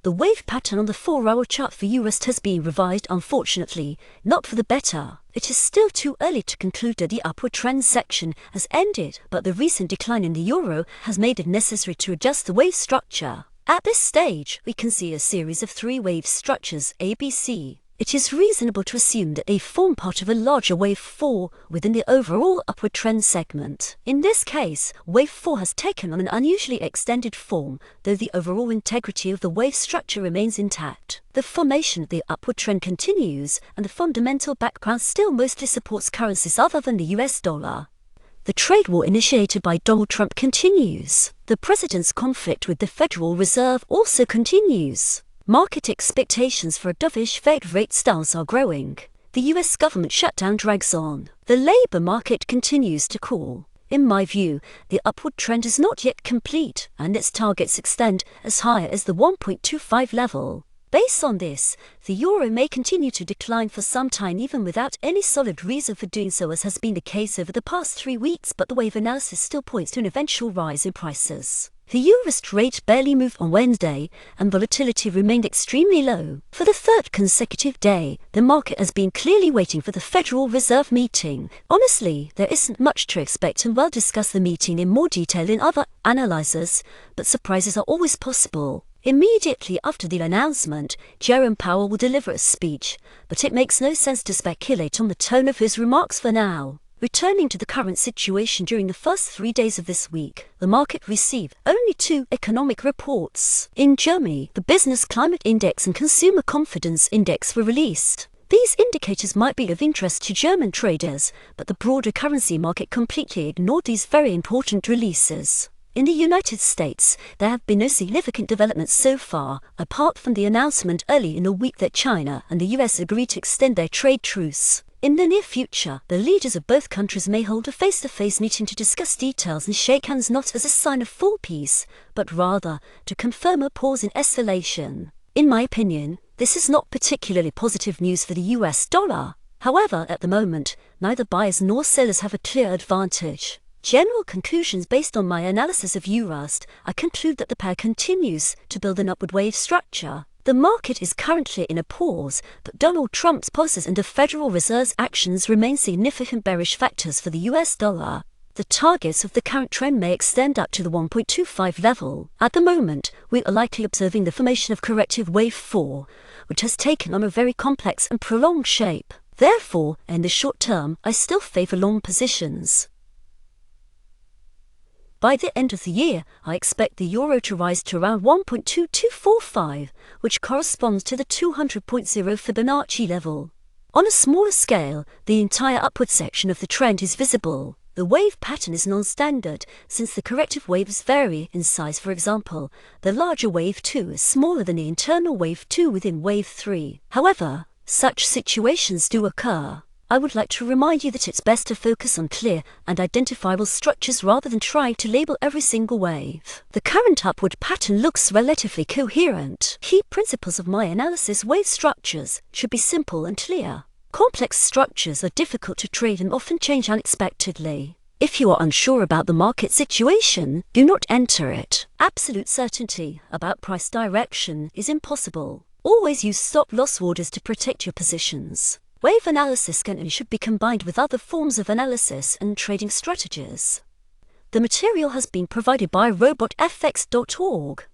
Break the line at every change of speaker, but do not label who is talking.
The wave pattern on the 4-hour chart for EURUSD has been revised, unfortunately, not for the better. It is still too early to conclude that the upward trend section has ended, but the recent decline in the euro has made it necessary to adjust the wave structure. At this stage, we can see a series of 3 wave structures ABC. It is reasonable to assume that they form part of a larger wave 4 within the overall upward trend segment. In this case, wave 4 has taken on an unusually extended form, though the overall integrity of the wave structure remains intact. The formation of the upward trend continues, and the fundamental background still mostly supports currencies other than the US dollar. The trade war initiated by Donald Trump continues. The president's conflict with the Federal Reserve also continues. Market expectations for a dovish Fed rate stance are growing. The US government shutdown drags on. The labor market continues to cool. In my view, the upward trend is not yet complete, and its targets extend as high as the 1.25 level. Based on this, the euro may continue to decline for some time even without any solid reason for doing so, as has been the case over the past 3 weeks, but the wave analysis still points to an eventual rise in prices. The EURUSD rate barely moved on Wednesday, and volatility remained extremely low. For the 3rd consecutive day, the market has been clearly waiting for the Federal Reserve meeting. Honestly, there isn't much to expect, and we'll discuss the meeting in more detail in other analyses, but surprises are always possible. Immediately after the announcement, Jerome Powell will deliver a speech, but it makes no sense to speculate on the tone of his remarks for now. Returning to the current situation, during the first 3 days of this week, the market received only 2 economic reports. In Germany, the Business Climate Index and Consumer Confidence Index were released. These indicators might be of interest to German traders, but the broader currency market completely ignored these very important releases. In the United States, there have been no significant developments so far, apart from the announcement early in the week that China and the US agreed to extend their trade truce. In the near future, the leaders of both countries may hold a face-to-face meeting to discuss details and shake hands, not as a sign of full peace, but rather to confirm a pause in escalation. In my opinion, this is not particularly positive news for the US dollar. However, at the moment, neither buyers nor sellers have a clear advantage. General conclusions based on my analysis of EURUSD, I conclude that the pair continues to build an upward wave structure. The market is currently in a pause, but Donald Trump's policies and the Federal Reserve's actions remain significant bearish factors for the US dollar. The targets of the current trend may extend up to the 1.25 level. At the moment, we are likely observing the formation of corrective wave 4, which has taken on a very complex and prolonged shape. Therefore, in the short term, I still favor long positions. By the end of the year, I expect the euro to rise to around 1.2245, which corresponds to the 200.0 Fibonacci level. On a smaller scale, the entire upward section of the trend is visible. The wave pattern is non-standard, since the corrective waves vary in size. For example, the larger wave 2 is smaller than the internal wave 2 within wave 3. However, such situations do occur. I would like to remind you that it's best to focus on clear and identifiable structures rather than try to label every single wave. The current upward pattern looks relatively coherent. Key principles of my analysis: wave structures should be simple and clear. Complex structures are difficult to trade and often change unexpectedly. If you are unsure about the market situation, do not enter it. Absolute certainty about price direction is impossible. Always use stop-loss orders to protect your positions. Wave analysis can and should be combined with other forms of analysis and trading strategies. The material has been provided by robotfx.org.